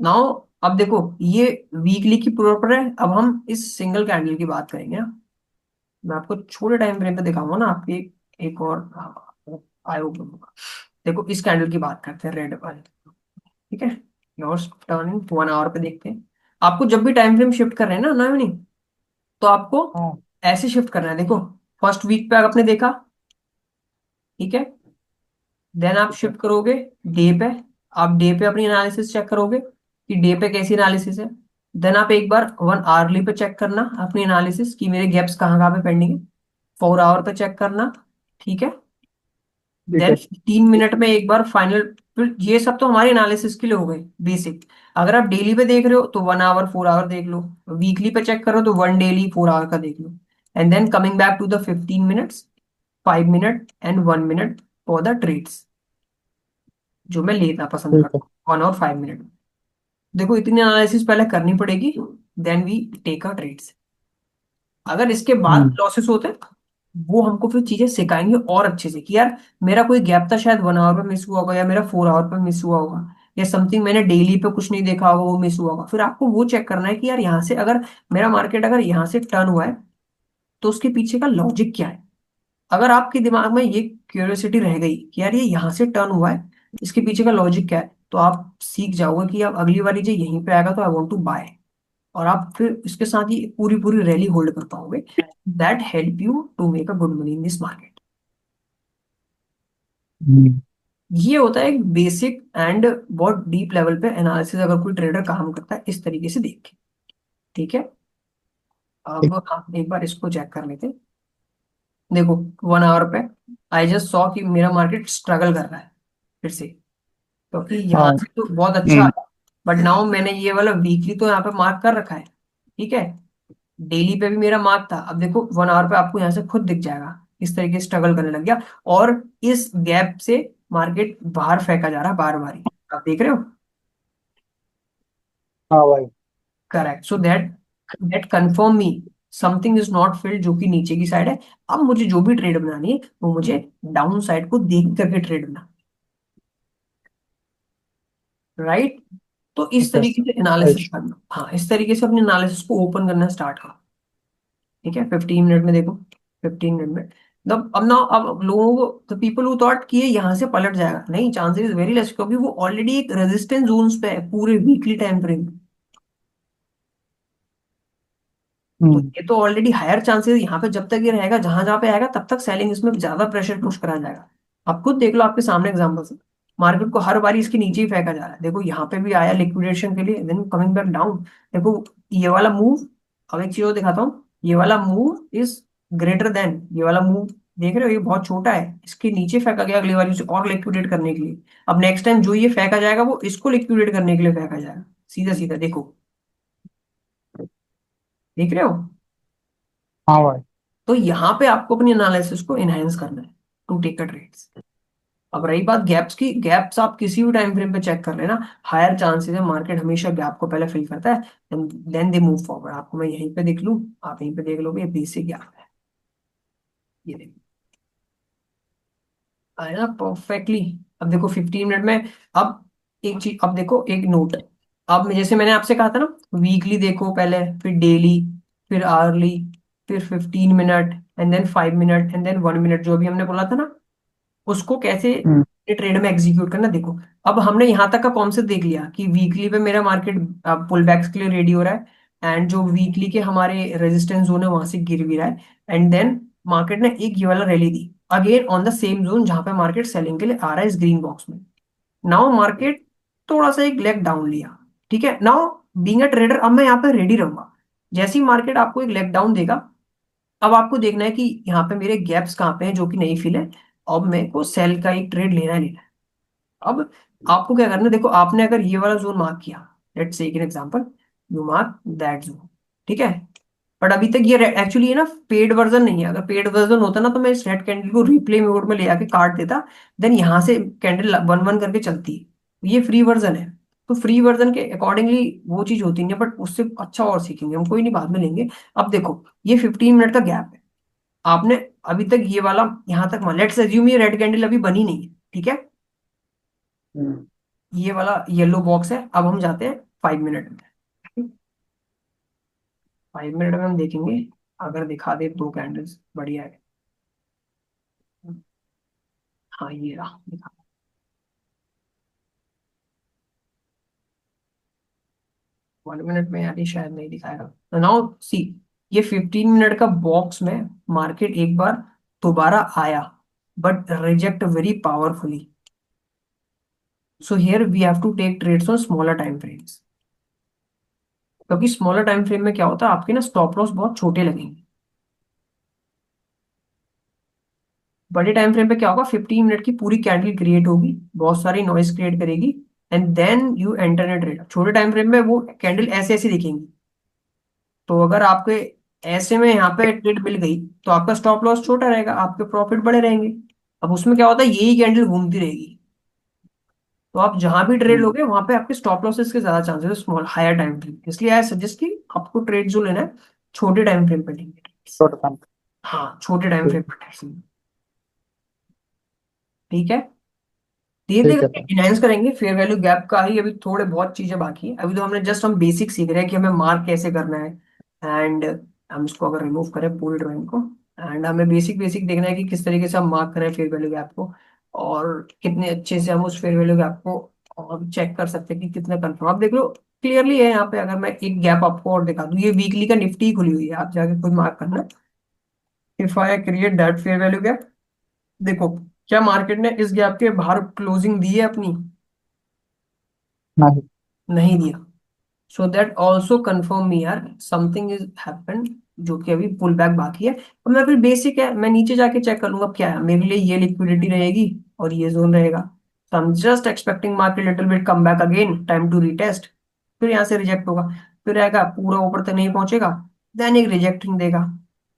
now. अब देखो ये वीकली की प्रॉपर है। अब हम इस सिंगल कैंडल की बात करेंगे ना। मैं आपको छोटे टाइम फ्रेम पे दिखाऊंगा ना आपकी एक और आई ओपन होगा। देखो इस कैंडल की बात करते हैं, रेड वाले। ठीक है, योर्स टर्निंग 1 आवर पे देखते हैं। आपको जब भी टाइम फ्रेम शिफ्ट कर रहे हैं ना नहीं, तो आपको हाँ ऐसे शिफ्ट करना है। देखो फर्स्ट वीक पे आपने देखा, ठीक है, देन आप ठीक है। शिफ्ट करोगे डे पे। आप डे पे अपनी एनालिसिस चेक करोगे कि डे पे कैसी एनालिसिस है। देन आप एक बार 1 आवरली पे चेक करना अपनी एनालिसिस कि मेरे गैप्स कहाँ कहाँ पे पेंडिंग है। 4 आवर पे चेक करना, ठीक है। ठीक देन है। 3 मिनट में एक बार फाइनल। फिर ये सब तो हमारी एनालिसिस के लिए हो गए बेसिक। अगर आप डेली पे देख रहे हो तो 1 आवर 4 आवर देख लो। वीकली पे चेक करो तो 1 डेली 4 आवर का देख लो। And then coming back to the 15 minutes, 5 minute and 1 minute for the trades जो मैं लेना पसंद ठीक है। करता हूँ 1 और 5 मिनट। देखो इतनी एनालिसिस पहले करनी पड़ेगी, then we take a trades. अगर इसके बाद हम्म। लॉसेस होते हैं, वो हमको फिर चीजें सिखाएंगे और अच्छे से कि यार मेरा कोई गैप था शायद 1 आवर पे मिस हुआ होगा, या मेरा 4 आवर पे मिस हुआ होगा, या समथिंग मैंने डेली पे कुछ नहीं देखा होगा वो मिस हुआ होगा। फिर आपको वो चेक करना है कि यार यहाँ से अगर मेरा मार्केट अगर यहाँ से टर्न हुआ है तो उसके पीछे का लॉजिक क्या है। अगर आपके दिमाग में ये क्यूरियोसिटी रह गई कि यार ये यहाँ से टर्न हुआ है, इसके पीछे का लॉजिक क्या है, तो आप सीख जाओगे कि अब अगली बार जो यहीं पे आएगा तो आई वांट टू बाय। और आप फिर इसके साथ ही पूरी पूरी रैली होल्ड कर पाओगे। That help you to make a good money in this market. Hmm. ये होता है एक बेसिक एंड बहुत डीप लेवल पे एनालिसिस अगर कोई ट्रेडर काम करता है इस तरीके से देख के। ठीक है, अब ठीक। आप एक बार इसको चेक कर लेते हैं। देखो 1 आवर पे आई जस्ट सॉ कि मेरा मार्केट स्ट्रगल कर रहा है फिर से, क्योंकि यहाँ हाँ। से तो बहुत अच्छा हम्म। है। बट नाउ मैंने ये वाला वीकली तो यहाँ पे मार्क कर रखा है, ठीक है। डेली पे भी मेरा मार्क था। अब देखो 1 आवर पे आपको यहाँ से खुद दिख जाएगा इस तरीके से स्ट्रगल करने लग गया। और इस गैप से मार्केट बाहर फेंका जा रहा है बार बार। आप देख रहे हो, हाँ भाई। Correct. So that that confirm me something is not filled, जो कि नीचे की साइड है। अब मुझे जो भी ट्रेड बनानी है वो मुझे डाउन साइड को देख करके ट्रेड बनाना, राइट। तो इस ठीक है। तरीके से एनालिसिस करना, हाँ इस तरीके से अपने एनालिसिस को ओपन करना स्टार्ट करो। ठीक है, 15 मिनट में देखो, 15 मिनट में अब ना, अब लोगों को द पीपल हु थॉट कि ये यहाँ से पलट जाएगा, नहीं, चांसेस इज वेरी लेस, क्योंकि वो ऑलरेडी एक रेजिस्टेंस जोन्स पे है पूरे वीकली टाइम फ्रेम। तो हम्म। ये तो ऑलरेडी हायर चांसेस यहाँ पे, जब तक ये रहेगा जहां जहां पे आएगा तब तक सेलिंग इसमें ज्यादा प्रेशर पुश करा जाएगा। आप खुद देख लो आपके सामने एग्जांपल से, मार्केट को हर बारी इसके नीचे ही फेंका जा रहा है। देखो यहाँ पे भी आया लिक्विडेशन के लिए, देन कमिंग बैक डाउन। देखो ये वाला मूव, अब एक चीज और दिखाता हूँ, ये वाला मूव इज ग्रेटर देन ये वाला मूव। देख रहे हो ये बहुत छोटा है, इसके नीचे फेंका गया अगली बार उसे और लिक्विडेट करने के लिए। अब नेक्स्ट टाइम जो ये फेंका जाएगा वो इसको लिक्विडेट करने के लिए फेंका जाएगा, सीधा सीधा देखो, देख रहे हो। हाँ भाई। तो यहाँ पे आपको अपनी एनालिसिस को एनहांस करना है टू टेक अ ट्रेड्स। अब रही बात गैप्स की, गैप्स आप किसी भी टाइम फ्रेम पे चेक कर लेना, हायर चांसेस है मार्केट हमेशा गैप को पहले फिल करता है, देन दे मूव फॉरवर्ड। आपको मैं यहीं पे देख लूं, आप यहीं पे देख लोगे, बेसिक गैप है, ये देखो आया ना परफेक्टली। अब देखो 15 मिनट में, अब एक चीज, अब देखो एक नोट। अब जैसे मैंने आपसे कहा था ना, वीकली देखो पहले, फिर डेली, फिर आवरली, फिर 15 minute and then 5 minute and then 1 minute, जो भी हमने बोला था ना, उसको कैसे हम्म। ट्रेड में एग्जीक्यूट करना। देखो अब हमने यहाँ तक का कॉन्सेप्ट देख लिया कि वीकली पे मेरा मार्केट पुल बैक्स के लिए रेडी हो रहा है, एंड जो वीकली के हमारे रेजिस्टेंस जोन है वहां से गिर भी रहा है। एंड देन मार्केट ने एक ये वाला rally the again on the same zone जहां पे मार्केट सेलिंग के लिए आ रहा है इस ग्रीन बॉक्स में। नाउ मार्केट थोड़ा सा एक लेग डाउन लिया, ठीक है। नाउ बीइंग अ ट्रेडर अब मैं यहाँ पे रेडी रहूंगा। जैसे ही मार्केट आपको एक लेग डाउन देगा, अब आपको देखना है कि यहाँ पे मेरे गैप्स कहाँ पे हैं जो कि नहीं फिल है। अब मेरे को सेल का एक ट्रेड लेना है लेना है। अब आपको क्या करना है, देखो आपने अगर ये वाला जोन मार्क किया, let's take an example, you mark that zone, ठीक है। बट अभी तक ये एक्चुअली ये ना पेड वर्जन नहीं है। अगर पेड वर्जन होता ना तो मैं इस रेड कैंडल को रिप्ले मोड में ले आके काट देता, देन यहाँ से कैंडल वन वन करके चलती। ये फ्री वर्जन है, तो फ्री वर्जन के अकॉर्डिंगली वो चीज होती नहीं है, बट उससे अच्छा और सीखेंगे हम, कोई नहीं बाद में लेंगे। अब देखो ये 15 मिनट का गैप है, आपने अभी तक ये वाला यहां तक मान, लेट्स अज्यूम ये रेड कैंडल अभी बनी नहीं है, ठीक है, ये वाला येलो बॉक्स है। अब हम जाते हैं 5 मिनट में। 5 मिनट में हम देखेंगे, अगर दिखा दे दो कैंडल्स बढ़िया है। हाँ ये रहा, दिखा। 1 मिनट में यार ये शायद नहीं दिखाएगा। नाउ सी, ये 15 मिनट का बॉक्स में मार्केट एक बार दोबारा आया, but reject very powerfully. So here we have to take trades on smaller time frames, क्योंकि स्मॉलर टाइम फ्रेम में क्या होता है, आपके ना स्टॉप लॉस बहुत छोटे लगेंगे। बड़े टाइम फ्रेम पे क्या होगा, 15 मिनट की पूरी कैंडल क्रिएट होगी, बहुत सारी नॉइज क्रिएट करेगी, and then you enter a trade. छोटे टाइम फ्रेम में वो कैंडल ऐसे ऐसे दिखेंगी, तो अगर आपके ऐसे में यहाँ पे ट्रेड मिल गई तो आपका स्टॉप लॉस छोटा रहेगा, आपके प्रॉफिट बड़े रहेंगे। अब उसमें क्या होता है, यही कैंडल घूमती रहेगी, तो आप जहां भी ट्रेड लोगे वहां पे आपके स्टॉप लॉसेस के ज्यादा चांसेस है स्मॉल हायर टाइम फ्रेम। इसलिए आई सजेस्ट कि आपको ट्रेड जो लेना है छोटे टाइम फ्रेम पे लेंगे। छोटा काम। हाँ छोटे टाइम फ्रेम पे ट्रेड लेंगे, ठीक है। धीरे ठीक है धीरे इनहेंस करेंगे फेयर वैल्यू गैप का ही, अभी थोड़े बहुत चीजें बाकी है। अभी तो हमने जस्ट हम बेसिक सीख रहे हैं कि हमें मार्क कैसे करना है, एंड हम इसको अगर रिमूव करें पूल ड्राइंग को, एंड हमें बेसिक बेसिक देखना है कि किस तरीके से हम मार्क करें फेयर वैल्यू गैप को, और कितने अच्छे से हम उस फेयर वैल्यू गैप को और चेक कर सकते हैं कि कितना कंफर्म। आप देख लो क्लियरली है यहाँ पे। अगर मैं एक गैप आपको और दिखा दूं, ये वीकली का निफ्टी खुली हुई है, आप जाके खुद मार्क करना। If I create that fair value gap, देखो क्या मार्केट ने इस गैप के बाहर क्लोजिंग दी है अपनी, नहीं। नहीं दिया। So that also confirm me यार समथिंग इज हैपेंड, जो कि अभी पुल बैक बाकी है। और मैं फिर बेसिक है, मैं नीचे जाके चेक कर लूंगा क्या है मेरे लिए, ये लिक्विडिटी रहेगी और ये जोन रहेगा। तो I am just expecting market little bit come back again, time to retest. फिर यहाँ से रिजेक्ट होगा, फिर आएगा पूरा ऊपर तक नहीं पहुंचेगा, देन एक रिजेक्टिंग देगा,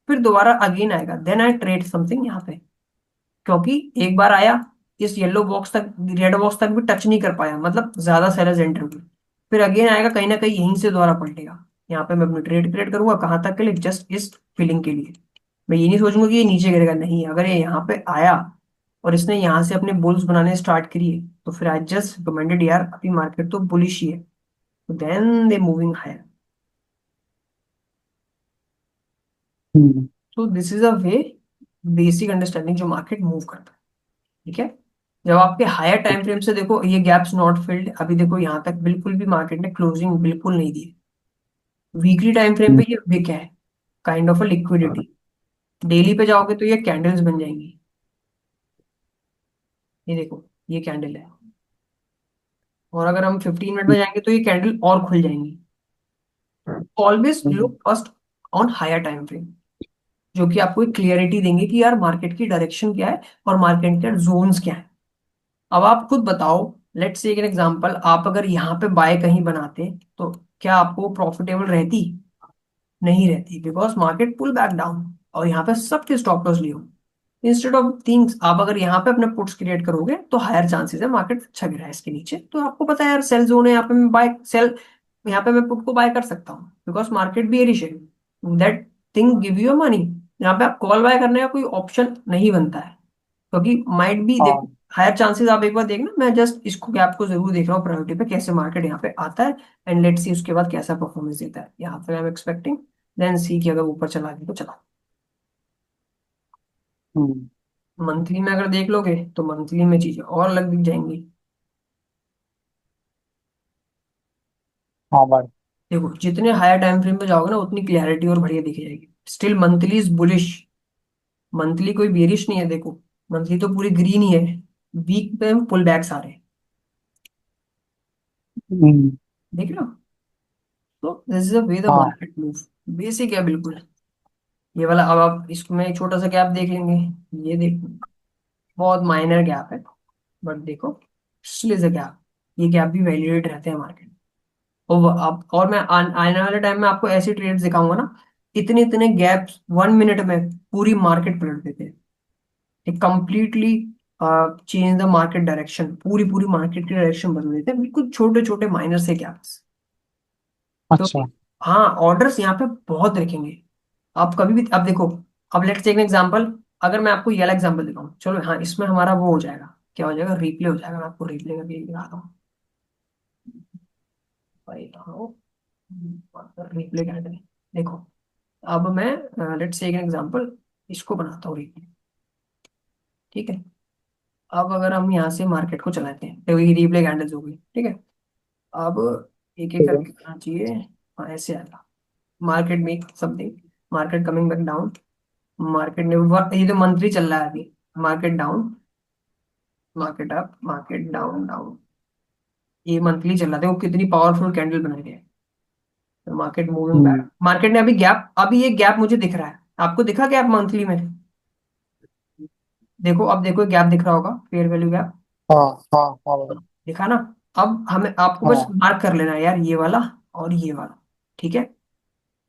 फिर दोबारा अगेन आएगा, देन आई ट्रेड समथिंग यहाँ पे। क्योंकि एक बार आया, इस येलो बॉक्स तक, रेड बॉक्स तक भी टच नहीं कर पाया, मतलब ज्यादा सेलर्स एंटर हुए, फिर अगेन आएगा कहीं ना कहीं यहीं से दोबारा पलटेगा। यहाँ पे मैं अपनी ट्रेड क्रिएट करूंगा कहाँ तक के लिए, जस्ट इस फीलिंग के लिए। मैं ये नहीं सोचूंगा कि ये नीचे गिरेगा, नहीं, अगर ये यहाँ पे आया और इसने यहाँ से अपने बुल्स बनाने स्टार्ट किए, तो फिर आई जस्ट रिकमेंडेड यार अभी मार्केट तो बुलिश ही है, तो then they moving higher. Hmm. तो this is a way, basic understanding जो मार्केट मूव करता है, ठीक है। जब आपके हायर टाइम फ्रेम से देखो ये गैप्स नॉट फिल्ड, अभी देखो यहाँ तक बिल्कुल भी मार्केट ने क्लोजिंग बिल्कुल नहीं दी। वीकली टाइम फ्रेम पे ये विक है, kind of a liquidity. Daily पे जाओगे तो ये कैंडल्स बन जाएंगी, ये देखो ये कैंडल है। और अगर हम 15 मिनट में जाएंगे तो ये कैंडल और खुल जाएंगी। Always look first on higher time frame, जो कि आपको एक क्लियरिटी देंगे कि यार मार्केट की डायरेक्शन क्या है और मार्केट के जोन्स क्या है। अब आप खुद बताओ, लेट्स से एक एग्जांपल, आप अगर यहाँ पे बाय कहीं बनाते तो क्या आपको प्रॉफिटेबल रहती? नहीं रहती, because market pull back down और यहाँ पे सबके स्टॉप लॉस लिए हो। इंस्टेड ऑफ थिंग्स, आप अगर यहाँ पे अपने पुट्स क्रिएट करोगे तो हायर चांसेस है मार्केट अच्छा गिरा है इसके नीचे, तो आपको पता है यार सेल जोन है, यहाँ पे मैं बाय सेल, यहाँ पे मैं पुट को बाय कर सकता हूँ, बिकॉज मार्केट बियरिश है। That thing give you money. यहाँ पे आप कॉल बाय करने का कोई ऑप्शन नहीं बनता है, क्योंकि माइट बी देखो हाँ। Higher chances. आप एक बार देखना, मैं जस्ट इसको गैप को जरूर देख रहा हूँ प्रायोरिटी पे, कैसे मार्केट यहाँ पे आता है, एंड लेट्स सी उसके बाद कैसा परफॉर्मेंस देता है। यहाँ पे आई एम एक्सपेक्टिंग, देन सी कि अगर ऊपर चला गया तो चला। हम्म। मंथली में अगर देख लोगे तो मंथली में चीजें और अलग दिख जाएंगी। हाँ भाई। देखो जितने हायर टाइम फ्रेम पे जाओगे ना उतनी क्लैरिटी और बढ़िया दिख जाएगी। Still monthly is bullish, monthly कोई बेरिश नहीं है, देखो मंथली तो पूरी ग्रीन ही है। वीक पे पुल बैक्स आ रहे हैं, हम्म। देख लो। तो this is the way the हाँ। मार्केट मूव, बेसिक है बिल्कुल। ये वाला अब आप इसको में एक छोटा सा गैप देख लेंगे, ये देखो बहुत माइनर गैप है, बट देखो स्टिल इज अ गैप, ये गैप भी वैलिडेट रहते हैं मार्केट। और आप और मैं आने वाले टाइम में आपको ऐसी ट्रेड्स दिखाऊंगा ना, इतने इतने गैप्स 1 मिनट में पूरी मार्केट पलट देते हैं। एक completely change the market direction, पूरी पूरी मार्केट की डायरेक्शन बदल देते हैं, बिल्कुल छोटे छोटे माइनर से गैप्स। तो अच्छा। हाँ ऑर्डर्स यहाँ पे बहुत देखेंगे आप कभी भी। अब देखो अब लेट्स टेक एन एग्जांपल, अगर मैं आपको ये वाला एग्जांपल दिखाऊं, चलो हाँ इसमें हमारा वो हो जाएगा, क्या हो जाएगा, रिप्ले हो जाएगा। मैं आपको रिप्ले करके दिखाता हूँ भाई, हाँ रिप्ले कैंडल। देखो अब मैं लेट्स टेक एन एग्जांपल, इसको बनाता हूँ रिप्ले, ठीक है। अब अगर हम यहाँ से मार्केट को चलाते हैं, देखो ये रिप्ले कैंडल्स हो गई, ठीक है। अब एक एक ठीक है। करके करना चाहिए। हाँ ऐसे आएगा, market make something, market coming back down, market ने ये तो मंथली चल रहा है अभी, market down, market up, market down down, ये मंथली चल रहा था। वो कितनी पावरफुल कैंडल बना रही है, तो मार्केट मूविंग बैक, मार्केट ने अभी गैप, अभी ये गैप मुझे दिख रहा है, आपको दिखा गैप मंथली में? देखो अब देखो गैप दिख रहा होगा, फेयर वैल्यू गैप, हाँ हाँ हाँ भाई। दिखा ना। अब हमें आपको बस हाँ। मार्क कर लेना है यार, ये वाला और ये वाला, ठीक है।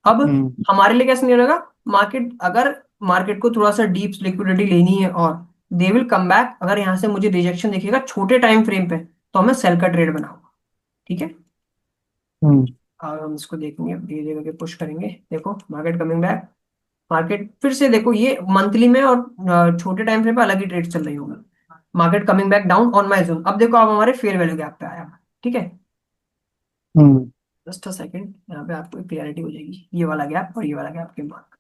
अब हम्म हमारे लिए कैसे नहीं होगा, मार्केट अगर मार्केट को थोड़ा सा डीप लिक्विडिटी लेनी है और दे विल कम बैक, अगर यहाँ से मुझे रिजेक्शन दिखेगा छोटे टाइम फ्रेम पे, तो हमें सेल का ट्रेड बनाऊंगा, ठीक है। हम्म और हम इसको देखेंगे, अब धीरे धीरे करके पुश करेंगे। देखो मार्केट कमिंग बैक, मार्केट फिर से देखो ये मंथली में और छोटे टाइम फ्रेम पे अलग ही ट्रेड चल रही होगी। Market coming back down on my zone, अब देखो आप हमारे फेयर वैल्यू गैप पे आया, ठीक है। हम्म जस्ट अ सेकंड, यहाँ पे आपको क्लियरिटी हो जाएगी, ये वाला गैप और ये वाला गैप के मार्क।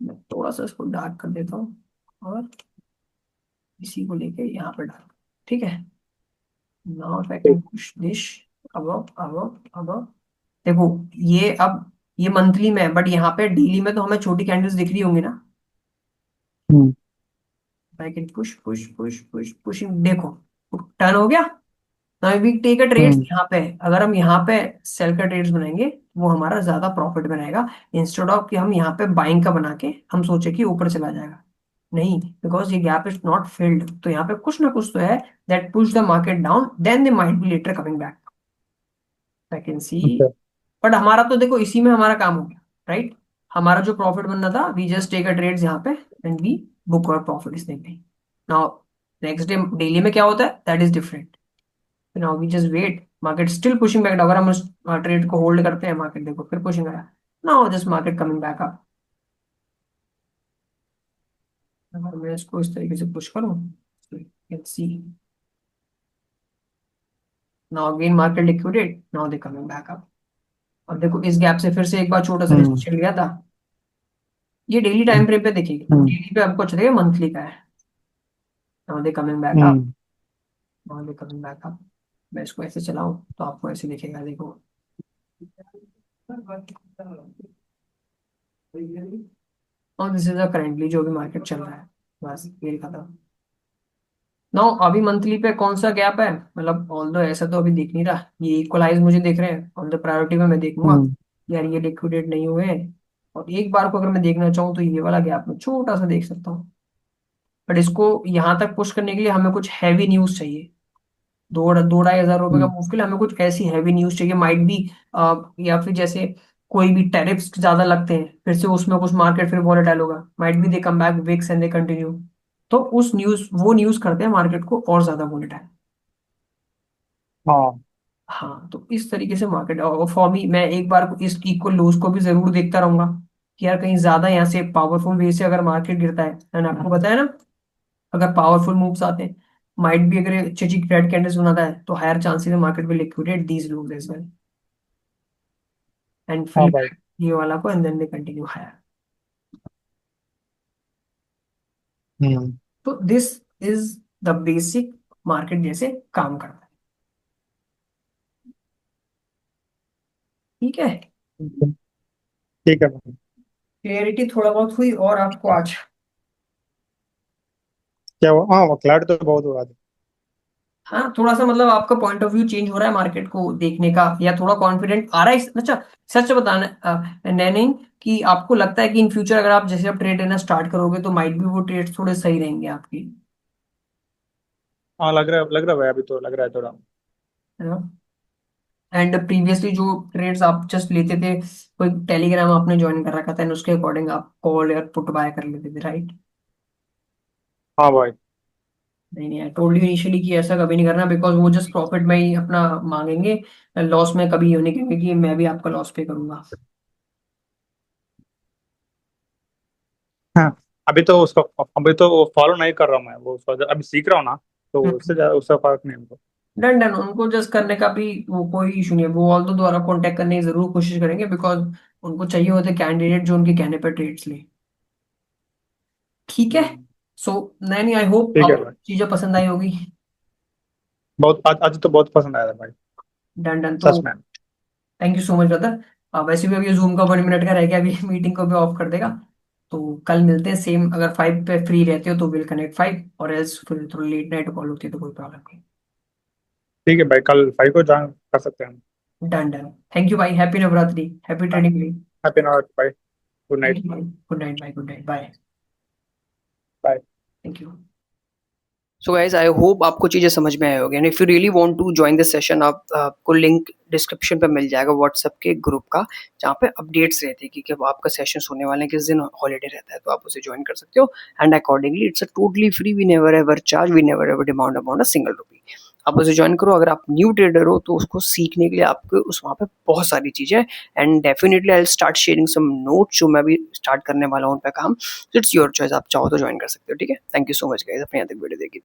मैं थोड़ा सा इसको डार्क कर देता हूँ और इसी को लेके यहाँ पे डार्क, ठीक है। Now if I can push this above above above, देखो ये अब ये मंथली में है, बट यहाँ पे डेली में तो हमें छोटी कैंडल्स दिख रही होंगी ना। Hmm I can push push push push pushing, देखो टर्न हो गया। Now we take a trades hmm यहाँ पे, अगर हम यहाँ पे सेल का ट्रेड्स बनाएंगे, वो हमारा ज्यादा प्रॉफिट बनाएगा, इंस्टेड ऑफ कि हम यहाँ पे बाइंग का बना के हम सोचे कि ऊपर चला जाएगा। नहीं, बिकॉज ये गैप इज नॉट फिल्ड, तो यहाँ पे कुछ ना कुछ तो है that push the market down, then they might be later coming back, I can see. अच्छा। बट हमारा तो देखो इसी में हमारा काम हो गया, राइट। हमारा जो प्रॉफिट बनना था, we just take a trades यहाँ पे and we book our profit इसने पे। नाउ नेक्स्ट डे डेली में क्या होता है, that is different. Now we just wait, market still pushing back, अगर हम उस ट्रेड को होल्ड करते हैं, मार्केट देखो फिर पुशिंग आया। Now this market coming back up, अगर मैं इसको इस तरीके से पुश करूं, let's see, now again market liquidate, now they coming back up. अब देखो इस गैप से फिर से एक बार छोटा सा हम्म रिजेक्शन गया था, ये डेली टाइम फ्रेम पे देखिए, हम्म डेली पे आपको चलेगा मंथली का है। Now they coming back up, hmm now they coming back up. मैं इसको ऐसे चलाऊं तो आपको ऐसे दिखेगा, देखो और दिस इज करेंटली जो भी मार्केट चल रहा है, बस ये खत्म। नो अभी मंथली पे कौन सा गैप है, मतलब ऑल दो ऐसा तो अभी दिख नहीं रहा, ये इक्वलाइज मुझे देख रहे हैं ऑन द प्रायोरिटी में, मैं देखूंगा हम्म यार ये लिक्विडेट नहीं हुए हैं। और एक बार को अगर मैं देखना चाहूँ तो ये वाला गैप मैं छोटा सा देख सकता हूँ, बट इसको यहाँ तक पुश करने के लिए हमें कुछ हैवी न्यूज चाहिए। दो दो ढाई हजार रुपए का हम्म, मूव के लिए हमें कुछ ऐसी हैवी न्यूज चाहिए, माइट बी या फिर जैसे कोई भी टैरिफ्स ज्यादा लगते हैं, फिर से उसमें कुछ मार्केट फिर वॉलेटाइल होगा, might be they come back wicks and they continue, तो उस न्यूज वो न्यूज करते हैं मार्केट को और ज्यादा वॉलेटाइल। हाँ हाँ तो इस तरीके से मार्केट, और फॉर मी मैं एक बार इस इक्वल लोज को भी जरूर देखता रहूंगा कि यार कहीं ज्यादा यहाँ से पावरफुल वे से अगर मार्केट गिरता है, मैंने आपको बताया ना, अगर पावरफुल मूव्स आते हैं, माइट भी अगर अच्छी अच्छी रेड कैंडल्स बनाता है, तो हायर चांसेस है मार्केट विल लिक्विडेट दीज लोग एज वेल एंड हाँ फिल भाई। बैक ये वाला को and then they continue higher. Hmm तो this is the basic market जैसे काम करता है, ठीक है। ठीक है भाई। क्लियरिटी थोड़ा बहुत हुई और आपको आज? क्या हुआ? हाँ, वो क्लैट तो बहुत हुआ था। हाँ थोड़ा सा मतलब आपका पॉइंट ऑफ व्यू चेंज हो रहा है मार्केट को देखने का, या थोड़ा कॉन्फिडेंट आ रहा है अच्छा सच बताना नैनिंग, कि आपको लगता है कि इन फ्यूचर अगर आप जैसे आप ट्रेड लेना स्टार्ट करोगे तो माइट भी वो ट्रेड थोड़े सही रहेंगे आपकी, हाँ, लग रहा है भाई, अभी तो लग रहा है थोड़ा। है ना। एंड प्रीवियसली जो ट्रेड्स आप जस्ट लेते थे, कोई टेलीग्राम आपने ज्वाइन कर रखा था and उसके अकॉर्डिंग आप कॉल या पुट बाय कर लेते थे, राइट। हाँ भाई। नहीं नहीं, आई टोल्ड यू इनिशियली कि ऐसा कभी नहीं करना, बिकॉज वो जस्ट प्रॉफिट में ही अपना मांगेंगे, लॉस में कभी ये नहीं कहेंगे कि मैं भी आपका लॉस पे करूंगा। हाँ, अभी तो वो फॉलो नहीं कर रहा हूँ मैं, वो अभी सीख रहा हूँ ना, तो उससे ज्यादा उसका फर्क नहीं हमको। डन डन, उनको जस्ट करने का भी वो कोई इशू नहीं है, वो ऑल दो दोबारा कांटेक्ट करने की जरूर कोशिश करेंगे, बिकॉज उनको चाहिए होते कैंडिडेट जो उनके कहने पर ट्रेड्स ले। ठीक है। सो नैनी, आई होप ठीक है आपको भाई, चीजें पसंद आई होगी। बहुत आज तो बहुत पसंद आया था भाई, डन डन, तो सच में। Thank you so much brother. वैसे भी अभी जूम का 1 मिनट का रह गया, अभी मीटिंग को भी ऑफ कर देगा। तो कल मिलते हैं सेम, अगर 5 पे फ्री रहते हो तो विल कनेक्ट 5, और एल्स फिर थोड़ा लेट नाइट कॉल होती है तो कोई प्रॉब्लम नहीं। ठीक है भाई, कल 5 को ज्वाइन कर सकते हैं हम। डन डन, थैंक यू भाई, हैप्पी नवरात्रि, हैप्पी हाँ, trading day. Happy new year भाई, गुड थैंक नाइट। यू भाई, गुड नाइट भाई, good night, bye. Bye. Thank you. So guys, I hope आपको चीज़ें समझ में आए होंगे, and if you really want to join this session, आपको लिंक डिस्क्रिप्शन पे मिल जाएगा व्हाट्सएप के ग्रुप का, जहाँ पे अपडेट्स रहते हैं कि कब आपका सेशन होने वाले हैं, किस दिन हॉलीडे रहता है, तो आप उसे ज्वाइन कर सकते हो। And accordingly it's a totally free, we never ever charge, we never ever demand about a single rupee. आप उसे ज्वाइन करो। अगर आप न्यू ट्रेडर हो तो उसको सीखने के लिए आपको उस वहाँ पे बहुत सारी चीज़ें, and definitely I will start sharing some notes जो मैं भी स्टार्ट करने वाला हूँ उन पे काम। इट्स योर चॉइस, आप चाहो तो ज्वाइन कर सकते हो। ठीक है, thank you so much guys, अपने यहाँ तक वीडियो देखिए।